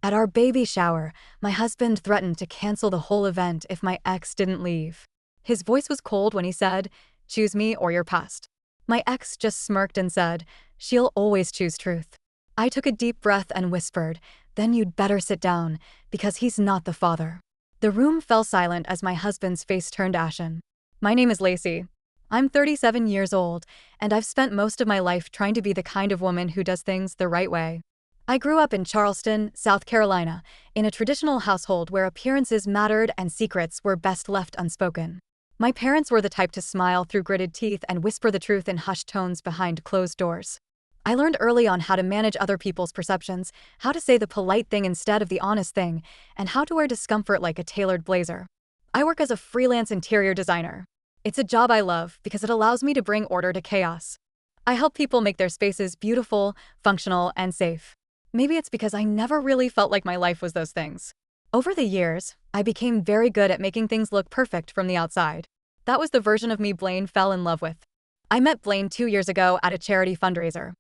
At our baby shower, my husband threatened to cancel the whole event if my ex didn't leave. His voice was cold when he said, "Choose me or you're past." My ex just smirked and said, "She'll always choose truth." I took a deep breath and whispered, "Then you'd better sit down, because he's not the father." The room fell silent as my husband's face turned ashen. My name is Lacey. I'm 37 years old, and I've spent most of my life trying to be the kind of woman who does things the right way. I grew up in Charleston, South Carolina, in a traditional household where appearances mattered and secrets were best left unspoken. My parents were the type to smile through gritted teeth and whisper the truth in hushed tones behind closed doors. I learned early on how to manage other people's perceptions, how to say the polite thing instead of the honest thing, and how to wear discomfort like a tailored blazer. I work as a freelance interior designer. It's a job I love because it allows me to bring order to chaos. I help people make their spaces beautiful, functional, and safe. Maybe it's because I never really felt like my life was those things. Over the years, I became very good at making things look perfect from the outside. That was the version of me Blaine fell in love with. I met Blaine 2 years ago at a charity fundraiser.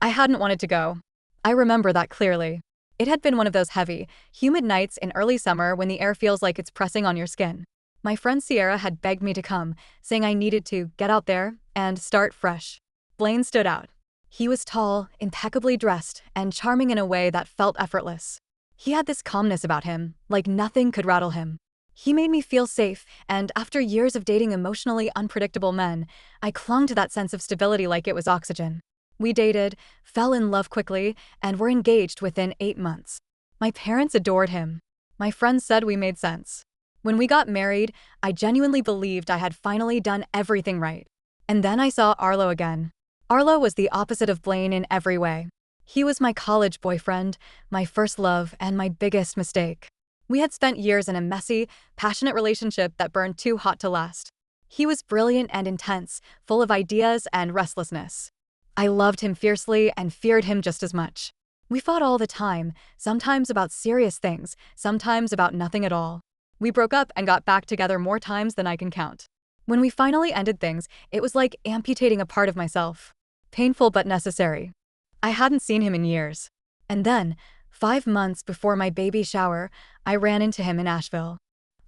I hadn't wanted to go. I remember that clearly. It had been one of those heavy, humid nights in early summer when the air feels like it's pressing on your skin. My friend Sierra had begged me to come, saying I needed to get out there and start fresh. Blaine stood out. He was tall, impeccably dressed, and charming in a way that felt effortless. He had this calmness about him, like nothing could rattle him. He made me feel safe, and after years of dating emotionally unpredictable men, I clung to that sense of stability like it was oxygen. We dated, fell in love quickly, and were engaged within 8 months. My parents adored him. My friends said we made sense. When we got married, I genuinely believed I had finally done everything right. And then I saw Arlo again. Arlo was the opposite of Blaine in every way. He was my college boyfriend, my first love, and my biggest mistake. We had spent years in a messy, passionate relationship that burned too hot to last. He was brilliant and intense, full of ideas and restlessness. I loved him fiercely and feared him just as much. We fought all the time, sometimes about serious things, sometimes about nothing at all. We broke up and got back together more times than I can count. When we finally ended things, it was like amputating a part of myself. Painful but necessary. I hadn't seen him in years. And then, 5 months before my baby shower, I ran into him in Asheville.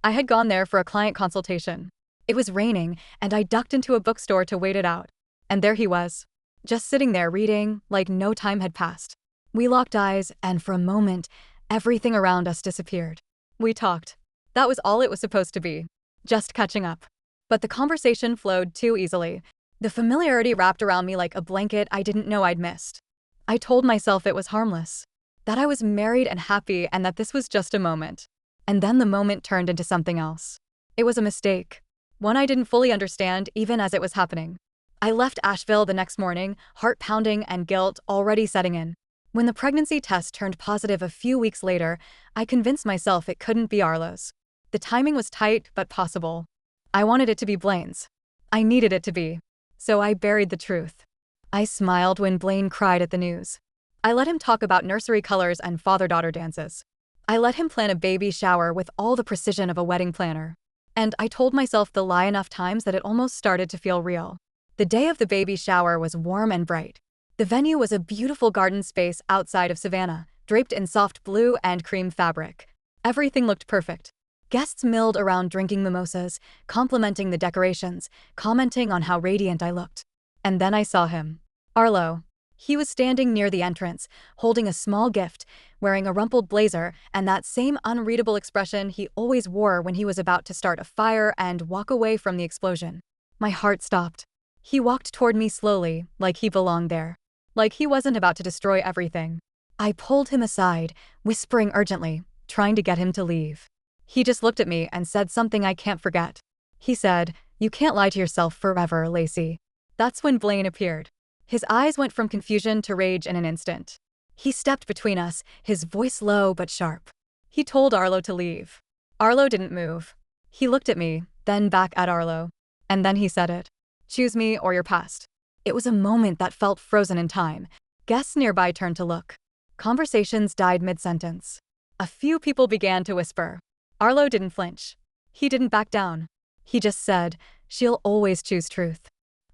I had gone there for a client consultation. It was raining, and I ducked into a bookstore to wait it out. And there he was. Just sitting there reading, like no time had passed. We locked eyes, and for a moment, everything around us disappeared. We talked. That was all it was supposed to be. Just catching up. But the conversation flowed too easily. The familiarity wrapped around me like a blanket I didn't know I'd missed. I told myself it was harmless. That I was married and happy and that this was just a moment. And then the moment turned into something else. It was a mistake. One I didn't fully understand even as it was happening. I left Asheville the next morning, heart pounding and guilt already setting in. When the pregnancy test turned positive a few weeks later, I convinced myself it couldn't be Arlo's. The timing was tight but possible. I wanted it to be Blaine's. I needed it to be. So I buried the truth. I smiled when Blaine cried at the news. I let him talk about nursery colors and father-daughter dances. I let him plan a baby shower with all the precision of a wedding planner. And I told myself the lie enough times that it almost started to feel real. The day of the baby shower was warm and bright. The venue was a beautiful garden space outside of Savannah, draped in soft blue and cream fabric. Everything looked perfect. Guests milled around drinking mimosas, complimenting the decorations, commenting on how radiant I looked. And then I saw him. Arlo. He was standing near the entrance, holding a small gift, wearing a rumpled blazer, and that same unreadable expression he always wore when he was about to start a fire and walk away from the explosion. My heart stopped. He walked toward me slowly, like he belonged there. Like he wasn't about to destroy everything. I pulled him aside, whispering urgently, trying to get him to leave. He just looked at me and said something I can't forget. He said, "You can't lie to yourself forever, Lacey." That's when Blaine appeared. His eyes went from confusion to rage in an instant. He stepped between us, his voice low but sharp. He told Arlo to leave. Arlo didn't move. He looked at me, then back at Arlo. And then he said it. "Choose me or you're past." It was a moment that felt frozen in time. Guests nearby turned to look. Conversations died mid-sentence. A few people began to whisper. Arlo didn't flinch. He didn't back down. He just said, "She'll always choose truth."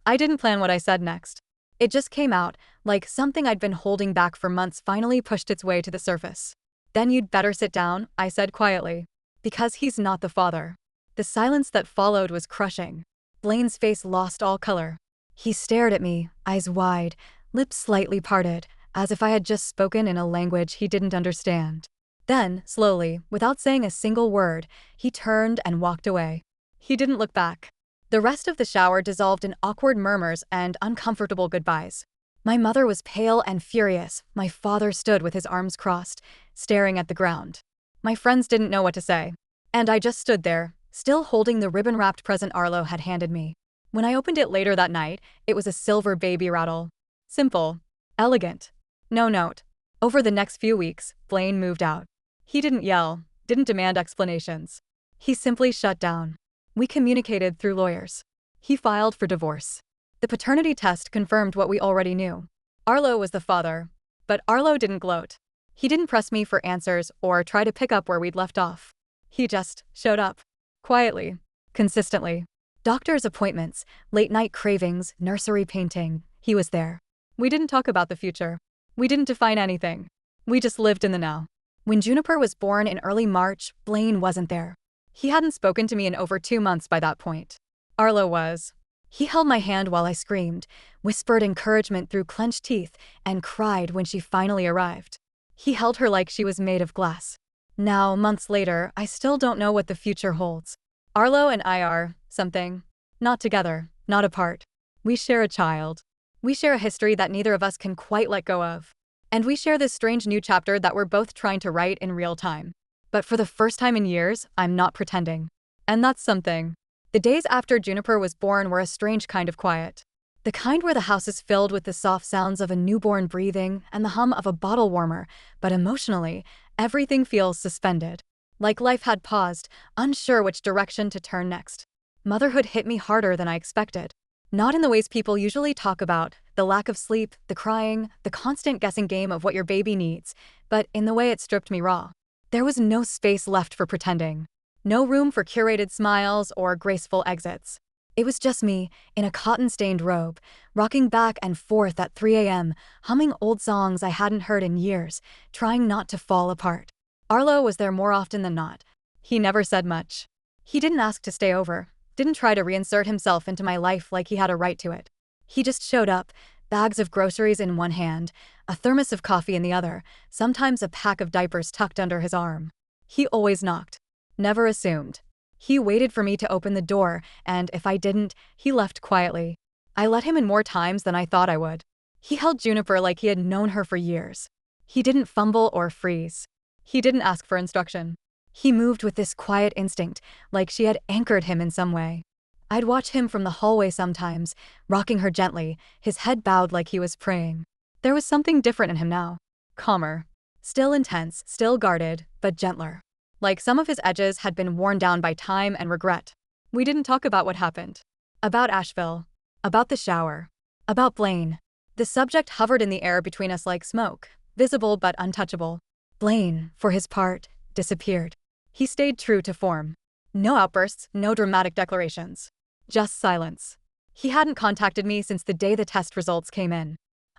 I didn't plan what I said next. It just came out, like something I'd been holding back for months finally pushed its way to the surface. Then you'd better sit down, I said quietly. Because he's not the father. The silence that followed was crushing. Blaine's face lost all color. He stared at me, eyes wide, lips slightly parted, as if I had just spoken in a language he didn't understand. Then, slowly, without saying a single word, he turned and walked away. He didn't look back. The rest of the shower dissolved in awkward murmurs and uncomfortable goodbyes. My mother was pale and furious. My father stood with his arms crossed, staring at the ground. My friends didn't know what to say. And I just stood there, still holding the ribbon-wrapped present Arlo had handed me. When I opened it later that night, it was a silver baby rattle. Simple. Elegant. No note. Over the next few weeks, Blaine moved out. He didn't yell, didn't demand explanations. He simply shut down. We communicated through lawyers. He filed for divorce. The paternity test confirmed what we already knew. Arlo was the father. But Arlo didn't gloat. He didn't press me for answers or try to pick up where we'd left off. He just showed up. Quietly. Consistently. Doctor's appointments, late-night cravings, nursery painting. He was there. We didn't talk about the future. We didn't define anything. We just lived in the now. When Juniper was born in early March, Blaine wasn't there. He hadn't spoken to me in over 2 months by that point. Arlo was. He held my hand while I screamed, whispered encouragement through clenched teeth, and cried when she finally arrived. He held her like she was made of glass. Now, months later, I still don't know what the future holds. Arlo and I are something. Not together, not apart. We share a child. We share a history that neither of us can quite let go of. And we share this strange new chapter that we're both trying to write in real time. But for the first time in years, I'm not pretending. And that's something. The days after Juniper was born were a strange kind of quiet. The kind where the house is filled with the soft sounds of a newborn breathing and the hum of a bottle warmer, but emotionally, everything feels suspended. Like life had paused, unsure which direction to turn next. Motherhood hit me harder than I expected. Not in the ways people usually talk about, the lack of sleep, the crying, the constant guessing game of what your baby needs, but in the way it stripped me raw. There was no space left for pretending. No room for curated smiles or graceful exits. It was just me, in a cotton-stained robe, rocking back and forth at 3 a.m., humming old songs I hadn't heard in years, trying not to fall apart. Arlo was there more often than not. He never said much. He didn't ask to stay over, didn't try to reinsert himself into my life like he had a right to it. He just showed up, bags of groceries in one hand, a thermos of coffee in the other, sometimes a pack of diapers tucked under his arm. He always knocked. Never assumed. He waited for me to open the door, and if I didn't, he left quietly. I let him in more times than I thought I would. He held Juniper like he had known her for years. He didn't fumble or freeze. He didn't ask for instruction. He moved with this quiet instinct, like she had anchored him in some way. I'd watch him from the hallway sometimes, rocking her gently, his head bowed like he was praying. There was something different in him now. Calmer. Still intense, still guarded, but gentler. Like some of his edges had been worn down by time and regret. We didn't talk about what happened. About Asheville. About the shower. About Blaine. The subject hovered in the air between us like smoke, visible but untouchable. Blaine, for his part, disappeared. He stayed true to form. No outbursts, no dramatic declarations. Just silence. He hadn't contacted me since the day the test results came in.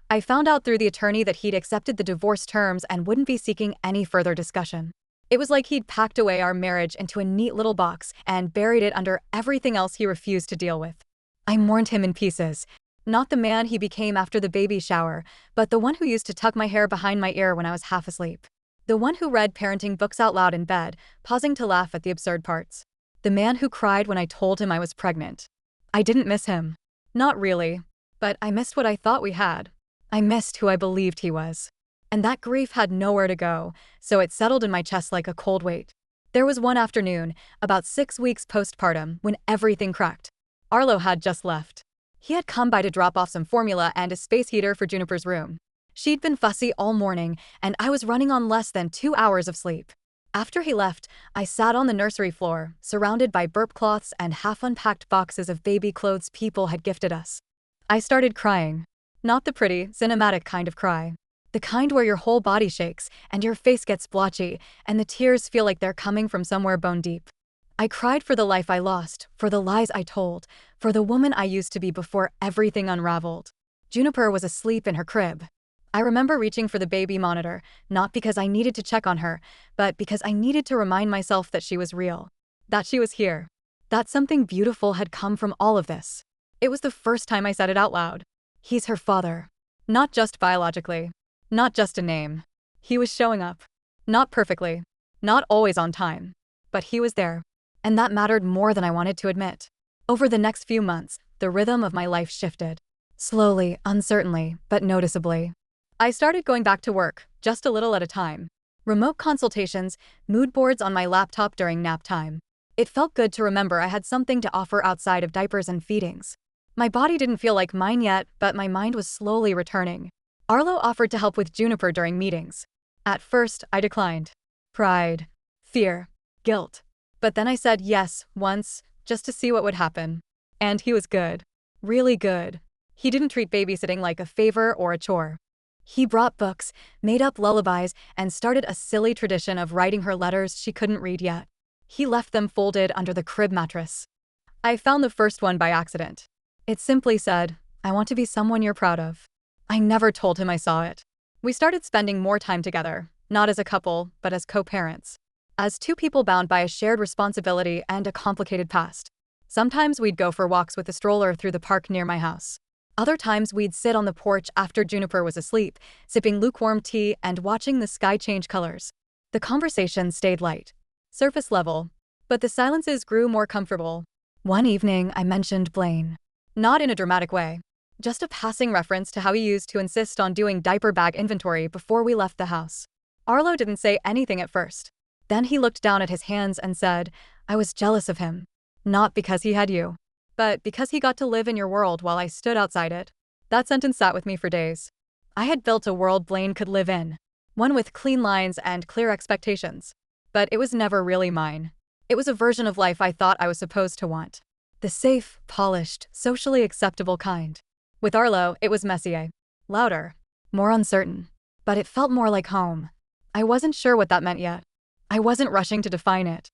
I found out through the attorney that he'd accepted the divorce terms and wouldn't be seeking any further discussion. It was like he'd packed away our marriage into a neat little box and buried it under everything else he refused to deal with. I mourned him in pieces. Not the man he became after the baby shower, but the one who used to tuck my hair behind my ear when I was half asleep. The one who read parenting books out loud in bed, pausing to laugh at the absurd parts. The man who cried when I told him I was pregnant. I didn't miss him. Not really. But I missed what I thought we had. I missed who I believed he was. And that grief had nowhere to go, so it settled in my chest like a cold weight. There was one afternoon, about 6 weeks postpartum, when everything cracked. Arlo had just left. He had come by to drop off some formula and a space heater for Juniper's room. She'd been fussy all morning, and I was running on less than 2 hours of sleep. After he left, I sat on the nursery floor, surrounded by burp cloths and half-unpacked boxes of baby clothes people had gifted us. I started crying. Not the pretty, cinematic kind of cry. The kind where your whole body shakes, and your face gets blotchy, and the tears feel like they're coming from somewhere bone deep. I cried for the life I lost, for the lies I told, for the woman I used to be before everything unraveled. Juniper was asleep in her crib. I remember reaching for the baby monitor, not because I needed to check on her, but because I needed to remind myself that she was real. That she was here. That something beautiful had come from all of this. It was the first time I said it out loud. He's her father. Not just biologically. Not just a name. He was showing up. Not perfectly. Not always on time. But he was there. And that mattered more than I wanted to admit. Over the next few months, the rhythm of my life shifted. Slowly, uncertainly, but noticeably. I started going back to work, just a little at a time. Remote consultations, mood boards on my laptop during nap time. It felt good to remember I had something to offer outside of diapers and feedings. My body didn't feel like mine yet, but my mind was slowly returning. Arlo offered to help with Juniper during meetings. At first, I declined. Pride, fear, guilt. But then I said yes, once, just to see what would happen. And he was good. Really good. He didn't treat babysitting like a favor or a chore. He brought books, made up lullabies, and started a silly tradition of writing her letters she couldn't read yet. He left them folded under the crib mattress. I found the first one by accident. It simply said, "I want to be someone you're proud of." I never told him I saw it. We started spending more time together, not as a couple, but as co-parents. As two people bound by a shared responsibility and a complicated past. Sometimes we'd go for walks with a stroller through the park near my house. Other times we'd sit on the porch after Juniper was asleep, sipping lukewarm tea and watching the sky change colors. The conversation stayed light, surface level, but the silences grew more comfortable. One evening, I mentioned Blaine. Not in a dramatic way. Just a passing reference to how he used to insist on doing diaper bag inventory before we left the house. Arlo didn't say anything at first. Then he looked down at his hands and said, "I was jealous of him. Not because he had you, but because he got to live in your world while I stood outside it." That sentence sat with me for days. I had built a world Blaine could live in. One with clean lines and clear expectations. But it was never really mine. It was a version of life I thought I was supposed to want. The safe, polished, socially acceptable kind. With Arlo, it was messier. Louder. More uncertain. But it felt more like home. I wasn't sure what that meant yet. I wasn't rushing to define it.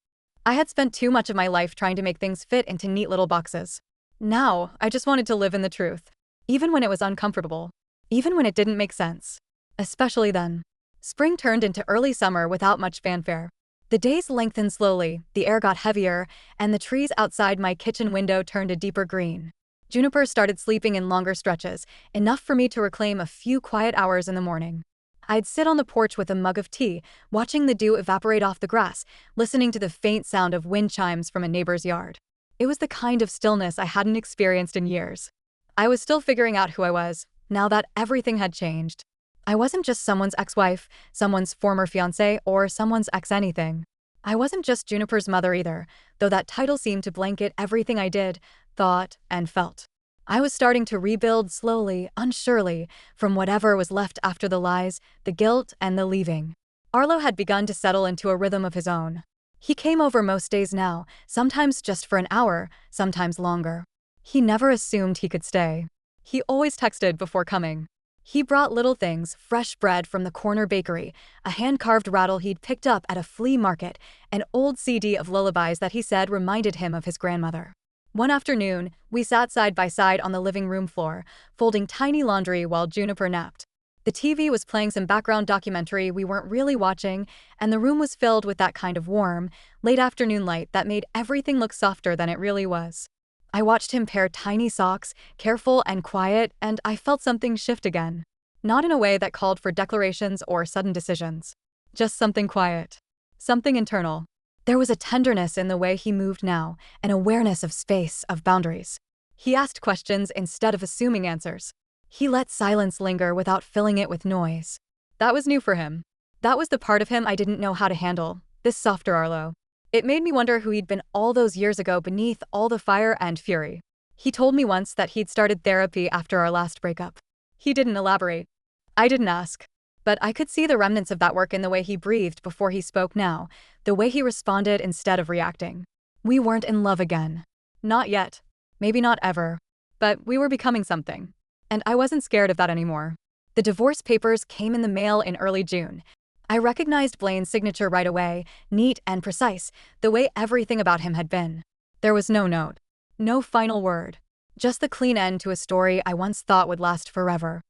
I had spent too much of my life trying to make things fit into neat little boxes. Now, I just wanted to live in the truth. Even when it was uncomfortable. Even when it didn't make sense. Especially then. Spring turned into early summer without much fanfare. The days lengthened slowly, the air got heavier, and the trees outside my kitchen window turned a deeper green. Juniper started sleeping in longer stretches, enough for me to reclaim a few quiet hours in the morning. I'd sit on the porch with a mug of tea, watching the dew evaporate off the grass, listening to the faint sound of wind chimes from a neighbor's yard. It was the kind of stillness I hadn't experienced in years. I was still figuring out who I was, now that everything had changed. I wasn't just someone's ex-wife, someone's former fiancé, or someone's ex-anything. I wasn't just Juniper's mother either, though that title seemed to blanket everything I did, thought, and felt. I was starting to rebuild slowly, unsurely, from whatever was left after the lies, the guilt, and the leaving. Arlo had begun to settle into a rhythm of his own. He came over most days now, sometimes just for an hour, sometimes longer. He never assumed he could stay. He always texted before coming. He brought little things, fresh bread from the corner bakery, a hand-carved rattle he'd picked up at a flea market, an old CD of lullabies that he said reminded him of his grandmother. One afternoon, we sat side by side on the living room floor, folding tiny laundry while Juniper napped. The TV was playing some background documentary we weren't really watching, and the room was filled with that kind of warm, late afternoon light that made everything look softer than it really was. I watched him pair tiny socks, careful and quiet, and I felt something shift again. Not in a way that called for declarations or sudden decisions. Just something quiet. Something internal. There was a tenderness in the way he moved now, an awareness of space, of boundaries. He asked questions instead of assuming answers. He let silence linger without filling it with noise. That was new for him. That was the part of him I didn't know how to handle, this softer Arlo. It made me wonder who he'd been all those years ago beneath all the fire and fury. He told me once that he'd started therapy after our last breakup. He didn't elaborate. I didn't ask. But I could see the remnants of that work in the way he breathed before he spoke now, the way he responded instead of reacting. We weren't in love again. Not yet. Maybe not ever. But we were becoming something. And I wasn't scared of that anymore. The divorce papers came in the mail in early June. I recognized Blaine's signature right away, neat and precise, the way everything about him had been. There was no note. No final word. Just the clean end to a story I once thought would last forever.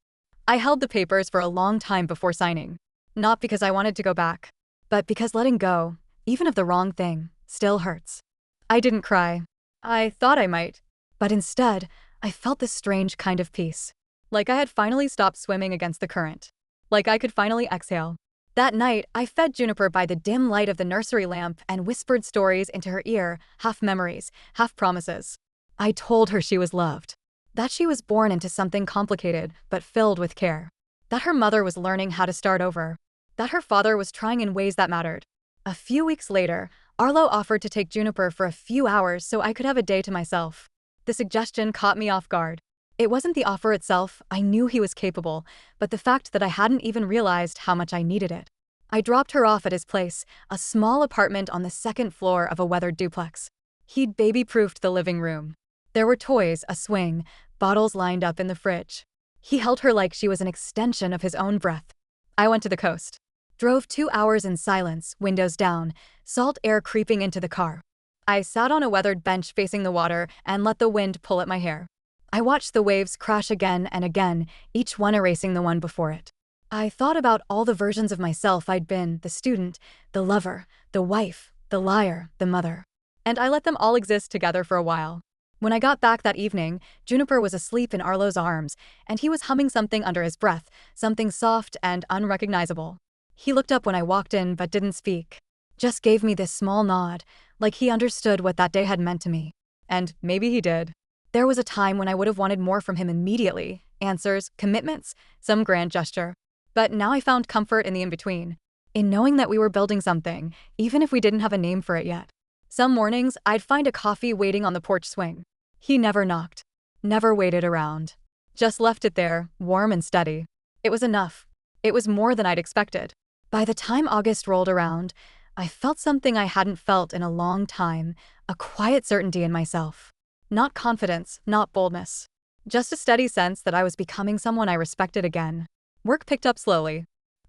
I held the papers for a long time before signing. Not because I wanted to go back, but because letting go, even of the wrong thing, still hurts. I didn't cry. I thought I might. But instead, I felt this strange kind of peace. Like I had finally stopped swimming against the current. Like I could finally exhale. That night, I fed Juniper by the dim light of the nursery lamp and whispered stories into her ear, half memories, half promises. I told her she was loved. That she was born into something complicated, but filled with care. That her mother was learning how to start over. That her father was trying in ways that mattered. A few weeks later, Arlo offered to take Juniper for a few hours so I could have a day to myself. The suggestion caught me off guard. It wasn't the offer itself, I knew he was capable, but the fact that I hadn't even realized how much I needed it. I dropped her off at his place, a small apartment on the second floor of a weathered duplex. He'd baby-proofed the living room. There were toys, a swing, bottles lined up in the fridge. He held her like she was an extension of his own breath. I went to the coast. Drove 2 hours in silence, windows down, salt air creeping into the car. I sat on a weathered bench facing the water and let the wind pull at my hair. I watched the waves crash again and again, each one erasing the one before it. I thought about all the versions of myself I'd been, the student, the lover, the wife, the liar, the mother. And I let them all exist together for a while. When I got back that evening, Juniper was asleep in Arlo's arms, and he was humming something under his breath, something soft and unrecognizable. He looked up when I walked in but didn't speak. Just gave me this small nod, like he understood what that day had meant to me. And maybe he did. There was a time when I would have wanted more from him immediately. Answers, commitments, some grand gesture. But now I found comfort in the in-between. In knowing that we were building something, even if we didn't have a name for it yet. Some mornings, I'd find a coffee waiting on the porch swing. He never knocked. Never waited around. Just left it there, warm and steady. It was enough. It was more than I'd expected. By the time August rolled around, I felt something I hadn't felt in a long time, a quiet certainty in myself. Not confidence, not boldness. Just a steady sense that I was becoming someone I respected again. Work picked up slowly.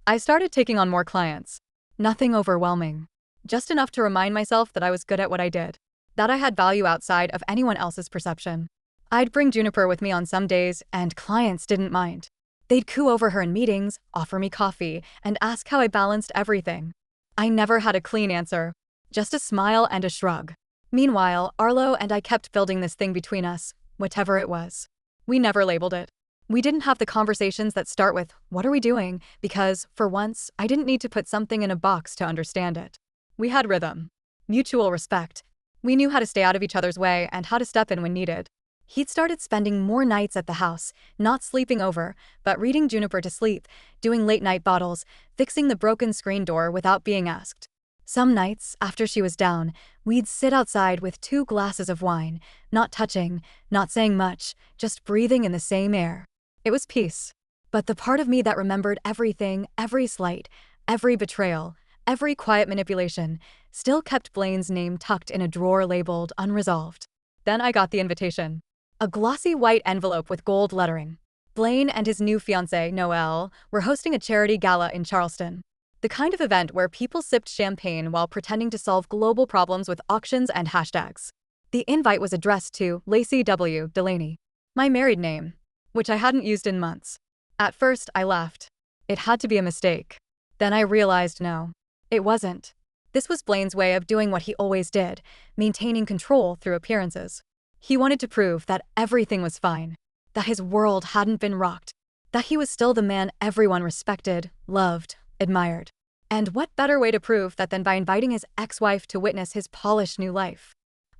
I started taking on more clients. Nothing overwhelming. Just enough to remind myself that I was good at what I did. That I had value outside of anyone else's perception. I'd bring Juniper with me on some days, and clients didn't mind. They'd coo over her in meetings, offer me coffee, and ask how I balanced everything. I never had a clean answer. Just a smile and a shrug. Meanwhile, Arlo and I kept building this thing between us, whatever it was. We never labeled it. We didn't have the conversations that start with, "What are we doing?" because, for once, I didn't need to put something in a box to understand it. We had rhythm. Mutual respect. We knew how to stay out of each other's way and how to step in when needed. He'd started spending more nights at the house, not sleeping over, but reading Juniper to sleep, doing late-night bottles, fixing the broken screen door without being asked. Some nights, after she was down, we'd sit outside with 2 glasses of wine, not touching, not saying much, just breathing in the same air. It was peace. But the part of me that remembered everything, every slight, every betrayal, every quiet manipulation, still kept Blaine's name tucked in a drawer labeled unresolved. Then I got the invitation. A glossy white envelope with gold lettering. Blaine and his new fiancée, Noelle, were hosting a charity gala in Charleston. The kind of event where people sipped champagne while pretending to solve global problems with auctions and hashtags. The invite was addressed to Lacey W. Delaney, my married name, which I hadn't used in months. At first, I laughed. It had to be a mistake. Then I realized no, it wasn't. This was Blaine's way of doing what he always did, maintaining control through appearances. He wanted to prove that everything was fine, that his world hadn't been rocked, that he was still the man everyone respected, loved, admired. And what better way to prove that than by inviting his ex-wife to witness his polished new life?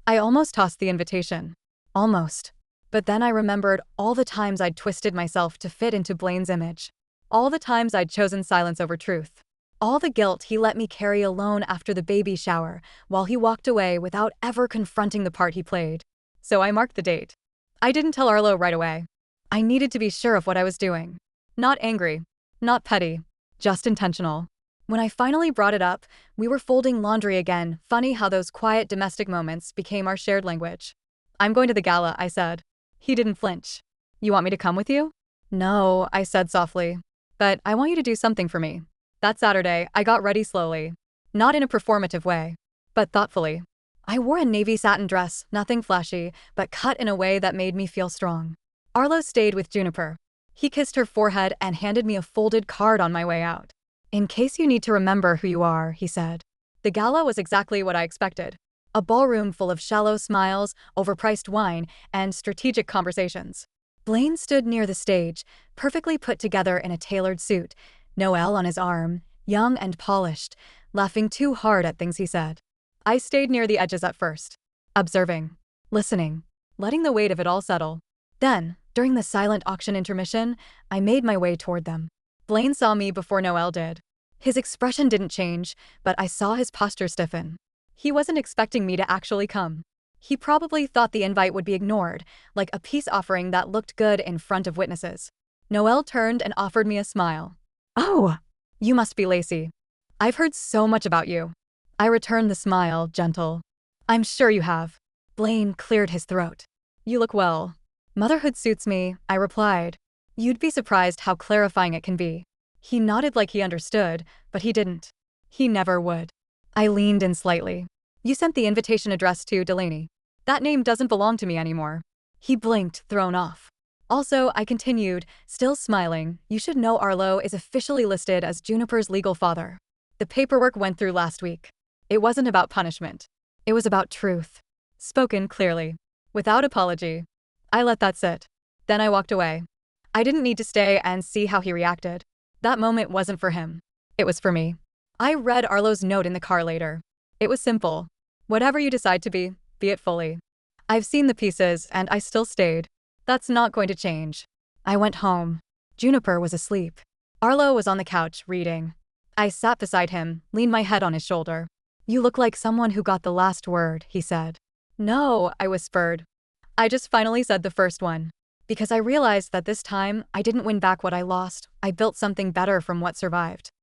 I almost tossed the invitation. Almost. But then I remembered all the times I'd twisted myself to fit into Blaine's image. All the times I'd chosen silence over truth. All the guilt he let me carry alone after the baby shower, while he walked away without ever confronting the part he played. So I marked the date. I didn't tell Arlo right away. I needed to be sure of what I was doing. Not angry. Not petty. Just intentional. When I finally brought it up, we were folding laundry again. Funny how those quiet domestic moments became our shared language. "I'm going to the gala," I said. He didn't flinch. "You want me to come with you?" "No," I said softly. "But I want you to do something for me." That Saturday, I got ready slowly. Not in a performative way, but thoughtfully. I wore a navy satin dress, nothing flashy, but cut in a way that made me feel strong. Arlo stayed with Juniper. He kissed her forehead and handed me a folded card on my way out. In case you need to remember who you are, he said. The gala was exactly what I expected. A ballroom full of shallow smiles, overpriced wine, and strategic conversations. Blaine stood near the stage, perfectly put together in a tailored suit, Noelle on his arm, young and polished, laughing too hard at things he said. I stayed near the edges at first, observing, listening, letting the weight of it all settle. Then, during the silent auction intermission, I made my way toward them. Blaine saw me before Noelle did. His expression didn't change, but I saw his posture stiffen. He wasn't expecting me to actually come. He probably thought the invite would be ignored, like a peace offering that looked good in front of witnesses. Noelle turned and offered me a smile. Oh, you must be Lacey. I've heard so much about you. I returned the smile, gentle. I'm sure you have. Blaine cleared his throat. You look well. Motherhood suits me, I replied. You'd be surprised how clarifying it can be. He nodded like he understood, but he didn't. He never would. I leaned in slightly. You sent the invitation addressed to Delaney. That name doesn't belong to me anymore. He blinked, thrown off. Also, I continued, still smiling, you should know Arlo is officially listed as Juniper's legal father. The paperwork went through last week. It wasn't about punishment. It was about truth. Spoken clearly. Without apology. I let that sit. Then I walked away. I didn't need to stay and see how he reacted. That moment wasn't for him. It was for me. I read Arlo's note in the car later. It was simple. Whatever you decide to be it fully. I've seen the pieces, and I still stayed. That's not going to change. I went home. Juniper was asleep. Arlo was on the couch, reading. I sat beside him, leaned my head on his shoulder. You look like someone who got the last word, he said. No, I whispered. I just finally said the first one. Because I realized that this time, I didn't win back what I lost. I built something better from what survived.